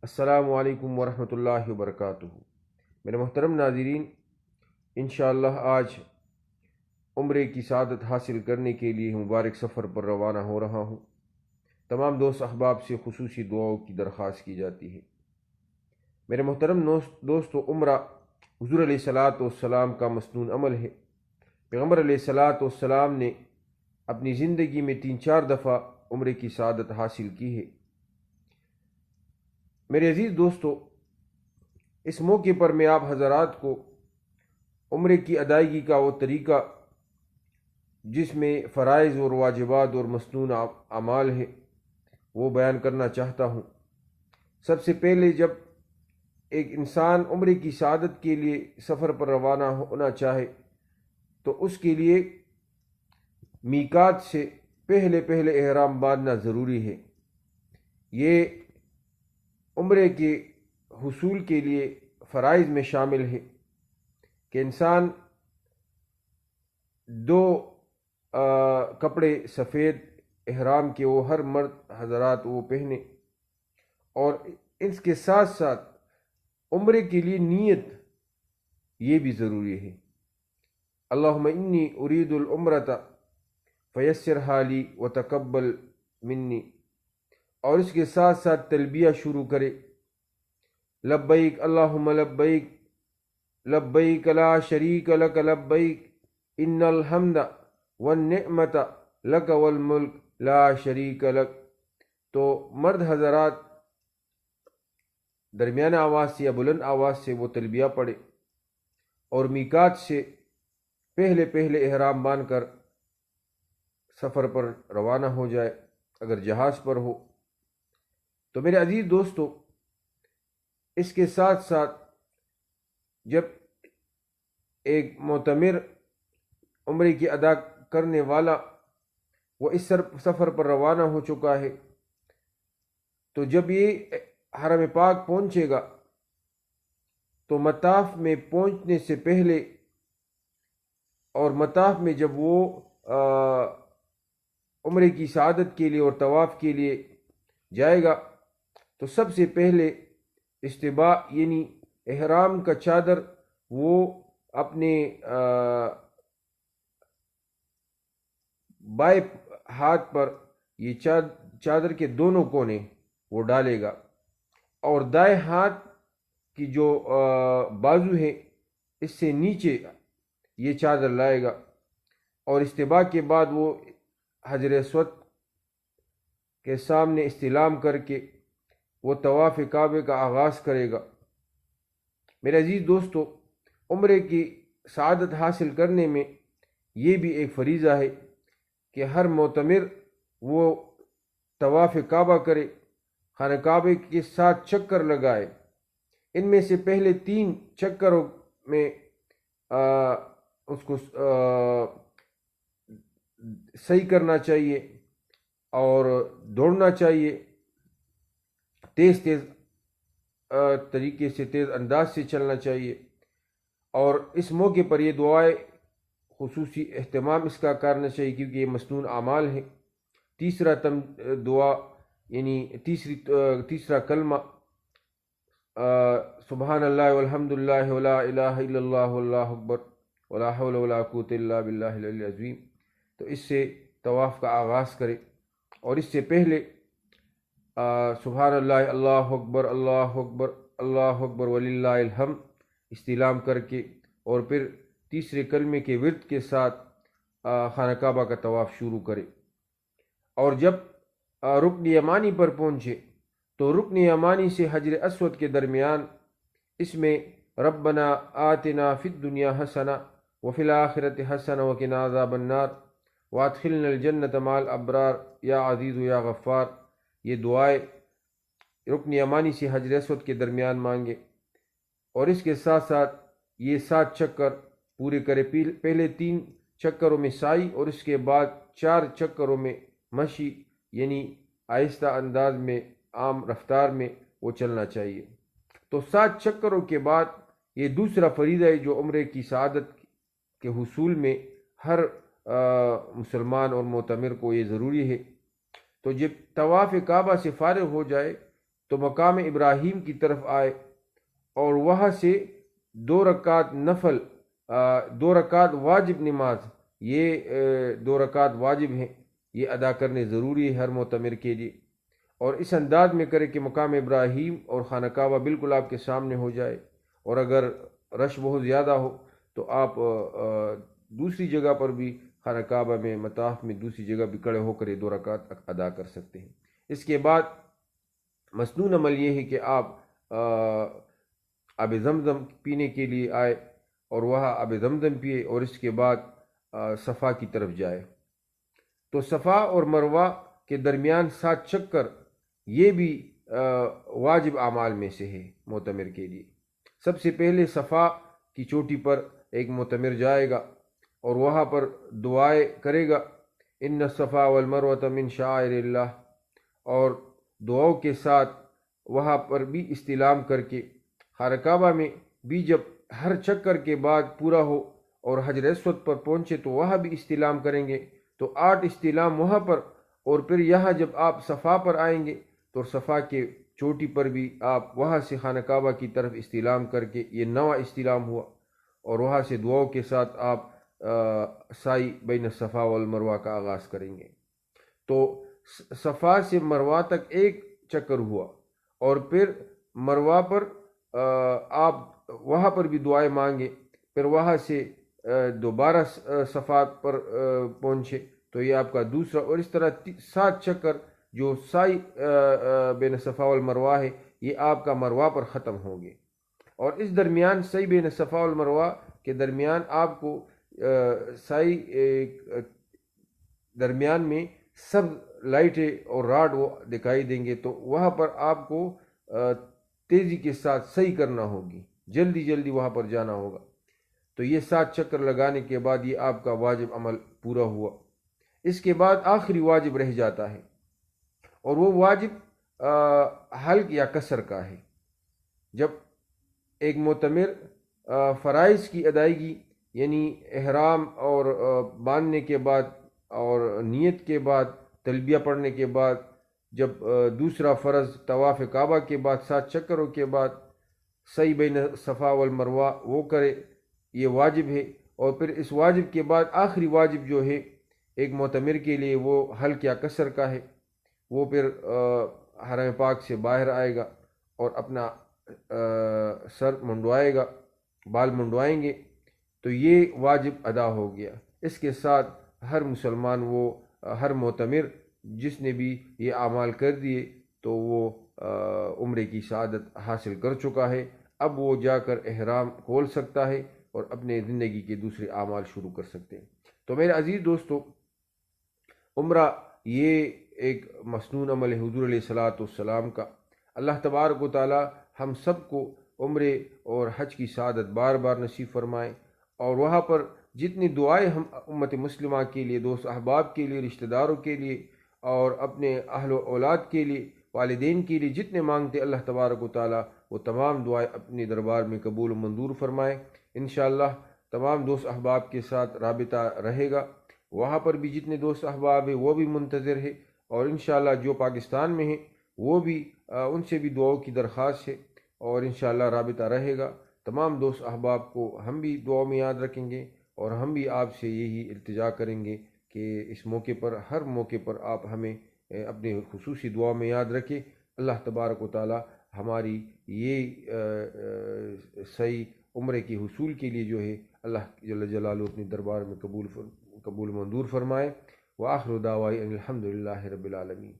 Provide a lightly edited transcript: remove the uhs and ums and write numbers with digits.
السلام علیکم ورحمۃ اللہ وبرکاتہ۔ میرے محترم ناظرین، انشاءاللہ آج عمرے کی سعادت حاصل کرنے کے لیے مبارک سفر پر روانہ ہو رہا ہوں۔ تمام دوست احباب سے خصوصی دعاؤں کی درخواست کی جاتی ہے۔ میرے محترم دوستو، عمرہ حضور علیہ الصلاۃ والسلام کا مسنون عمل ہے۔ پیغمبر علیہ الصلاۃ والسلام نے اپنی زندگی میں 3-4 دفعہ عمرے کی سعادت حاصل کی ہے۔ میرے عزیز دوستو، اس موقع پر میں آپ حضرات کو عمرے کی ادائیگی کا وہ طریقہ جس میں فرائض اور واجبات اور مسنون اعمال ہے وہ بیان کرنا چاہتا ہوں۔ سب سے پہلے جب ایک انسان عمرے کی سعادت کے لیے سفر پر روانہ ہونا چاہے تو اس کے لیے میقات سے پہلے احرام باندھنا ضروری ہے۔ یہ عمرے کے حصول کے لیے فرائض میں شامل ہے کہ انسان 2 کپڑے سفید احرام کے وہ ہر مرد حضرات وہ پہنے، اور اس کے ساتھ ساتھ عمرے کے لیے نیت یہ بھی ضروری ہے۔ اللہم انی ارید العمرۃ فیسرھا لی وتقبل منی، اور اس کے ساتھ ساتھ تلبیہ شروع کرے، لبیک اللہم لبیک لبیک لا شریک لک لبیک ان الحمد والنعمت لک والملک لا شریک لک۔ تو مرد حضرات درمیانہ آواز سے یا بلند آواز سے وہ تلبیہ پڑھے اور میقات سے پہلے احرام باندھ کر سفر پر روانہ ہو جائے اگر جہاز پر ہو۔ تو میرے عزیز دوستو، اس کے ساتھ ساتھ جب ایک معتمر عمرے کی ادا کرنے والا وہ اس سفر پر روانہ ہو چکا ہے، تو جب یہ حرم پاک پہنچے گا تو مطاف میں پہنچنے سے پہلے اور مطاف میں جب وہ عمرے کی سعادت کے لیے اور طواف کے لیے جائے گا تو سب سے پہلے استباء یعنی احرام کا چادر وہ اپنے بائیں ہاتھ پر یہ چادر کے دونوں کونے وہ ڈالے گا، اور دائیں ہاتھ کی جو بازو ہے اس سے نیچے یہ چادر لائے گا، اور استباء کے بعد وہ حجر اسود کے سامنے استلام کر کے وہ طواف کعبے کا آغاز کرے گا۔ میرے عزیز دوستو، عمرے کی سعادت حاصل کرنے میں یہ بھی ایک فریضہ ہے کہ ہر معتمر وہ طواف کعبہ کرے، خانہ کعبے کے 7 چکر لگائے۔ ان میں سے پہلے 3 چکروں میں اس کو صحیح کرنا چاہیے اور دوڑنا چاہیے، تیز طریقے سے تیز انداز سے چلنا چاہیے، اور اس موقع پر یہ دعائیں خصوصی اہتمام اس کا کرنا چاہیے کیونکہ یہ مسنون اعمال ہے۔ تیسرا دعا یعنی تیسرا کلمہ سبحان اللہ والحمد للہ ولا الہ الا اللہ واللہ اکبر ولا حول ولا قوت الا باللہ العلی العظیم۔ تو اس سے طواف کا آغاز کرے، اور اس سے پہلے سبحان اللہ اللہ اکبر اللہ اکبر اللہ اکبر وللہ الحمد استلام کر کے، اور پھر تیسرے کلمے کے ورد کے ساتھ خانہ کعبہ کا طواف شروع کرے، اور جب رکن یمانی پر پہنچے تو رکن یمانی سے حجر اسود کے درمیان اس میں ربنا آتنا فی الدنیا حسنہ وفی الآخرۃ حسنہ وقنا عذاب النار وادخلنا الجنۃ مع الابرار یا عزیز یا غفار، یہ دعائیں رکن یمانی سے حجر اسود کے درمیان مانگے، اور اس کے ساتھ ساتھ یہ 7 چکر پورے کرے۔ پہلے 3 چکروں میں سعی اور اس کے بعد 4 چکروں میں مشی، یعنی آہستہ انداز میں عام رفتار میں وہ چلنا چاہیے۔ تو 7 چکروں کے بعد یہ دوسرا فریضہ ہے جو عمرے کی سعادت کے حصول میں ہر مسلمان اور معتمر کو یہ ضروری ہے۔ تو جب طواف کعبہ سے فارغ ہو جائے تو مقام ابراہیم کی طرف آئے اور وہاں سے 2 رکعت نفل 2 رکعت واجب نماز، یہ 2 رکعت واجب ہیں، یہ ادا کرنے ضروری ہے ہر معتمر کے لیے، اور اس انداز میں کرے کہ مقام ابراہیم اور خانہ کعبہ بالکل آپ کے سامنے ہو جائے، اور اگر رش بہت زیادہ ہو تو آپ دوسری جگہ پر بھی خانہ کعبہ میں مطاف میں دوسری جگہ بھی کھڑے ہو کر یہ 2 رکعت ادا کر سکتے ہیں۔ اس کے بعد مسنون عمل یہ ہے کہ آپ آب زمزم پینے کے لیے آئے اور وہاں آب زمزم پیے، اور اس کے بعد صفا کی طرف جائے۔ تو صفا اور مروہ کے درمیان 7 چکر یہ بھی واجب اعمال میں سے ہے معتمر کے لیے۔ سب سے پہلے صفا کی چوٹی پر ایک معتمر جائے گا اور وہاں پر دعائیں کرے گا، ان الصفا والمروۃ من شعائر اللہ، اور دعاؤں کے ساتھ وہاں پر بھی استلام کر کے خانہ کعبہ میں بھی جب ہر چکر کے بعد پورا ہو اور حجر اسود پر پہنچے تو وہاں بھی استلام کریں گے، تو 8 استلام وہاں پر، اور پھر یہاں جب آپ صفا پر آئیں گے تو صفا کے چوٹی پر بھی آپ وہاں سے خانہ کعبہ کی طرف استلام کر کے یہ 9واں استلام ہوا، اور وہاں سے دعاؤں کے ساتھ آپ سعی بین الصفا والمروہ کا آغاز کریں گے۔ تو صفا سے مروہ تک ایک چکر ہوا، اور پھر مروہ پر آپ وہاں پر بھی دعائیں مانگے، پھر وہاں سے دوبارہ صفا پر پہنچے تو یہ آپ کا دوسرا، اور اس طرح 7 چکر جو سعی بین صفا والمروہ ہے یہ آپ کا مروہ پر ختم ہوں گے۔ اور اس درمیان سعی بین صفا والمروہ کے درمیان آپ کو سعی درمیان میں سب لائٹیں اور راڈ وہ دکھائی دیں گے، تو وہاں پر آپ کو تیزی کے ساتھ صحیح کرنا ہوگی، جلدی جلدی وہاں پر جانا ہوگا۔ تو یہ 7 چکر لگانے کے بعد یہ آپ کا واجب عمل پورا ہوا۔ اس کے بعد آخری واجب رہ جاتا ہے، اور وہ واجب حلق یا قصر کا ہے۔ جب ایک معتمر فرائض کی ادائیگی یعنی احرام اور باندھنے کے بعد اور نیت کے بعد تلبیہ پڑھنے کے بعد جب دوسرا فرض طواف کعبہ کے بعد 7 چکروں کے بعد سعی بین صفا والمروہ وہ کرے، یہ واجب ہے۔ اور پھر اس واجب کے بعد آخری واجب جو ہے ایک معتمر کے لیے وہ حلق یا قصر کا ہے، وہ پھر حرم پاک سے باہر آئے گا اور اپنا سر منڈوائے گا، بال منڈوائیں گے، تو یہ واجب ادا ہو گیا۔ اس کے ساتھ ہر مسلمان ہر معتمر جس نے بھی یہ اعمال کر دیے تو وہ عمرے کی سعادت حاصل کر چکا ہے۔ اب وہ جا کر احرام کھول سکتا ہے اور اپنے زندگی کے دوسرے اعمال شروع کر سکتے ہیں۔ تو میرے عزیز دوستو، عمرہ یہ ایک مسنون عمل ہے حضور علیہ الصلاۃ والسلام کا۔ اللہ تبارک و تعالی ہم سب کو عمرے اور حج کی سعادت بار بار نصیب فرمائے، اور وہاں پر جتنی دعائیں ہم امت مسلمہ کے لیے، دوست احباب کے لیے، رشتہ داروں کے لیے اور اپنے اہل و اولاد کے لیے، والدین کے لیے جتنے مانگتے اللہ تبارک و تعالی وہ تمام دعائیں اپنے دربار میں قبول و منظور فرمائے۔ انشاءاللہ تمام دوست احباب کے ساتھ رابطہ رہے گا، وہاں پر بھی جتنے دوست احباب ہیں وہ بھی منتظر ہے، اور انشاءاللہ جو پاکستان میں ہیں وہ بھی ان سے بھی دعاؤں کی درخواست ہے، اور انشاءاللہ رابطہ رہے گا۔ تمام دوست احباب کو ہم بھی دعاؤں میں یاد رکھیں گے، اور ہم بھی آپ سے یہی التجا کریں گے کہ اس موقع پر، ہر موقع پر آپ ہمیں اپنے خصوصی دعا میں یاد رکھیں۔ اللہ تبارک و تعالی ہماری یہ صحیح عمرے کے حصول کے لیے جو ہے اللہ جل جلالہ اپنے دربار میں قبول منظور فرمائے۔ وآخر دعوائی ان الحمد للہ رب العالمین۔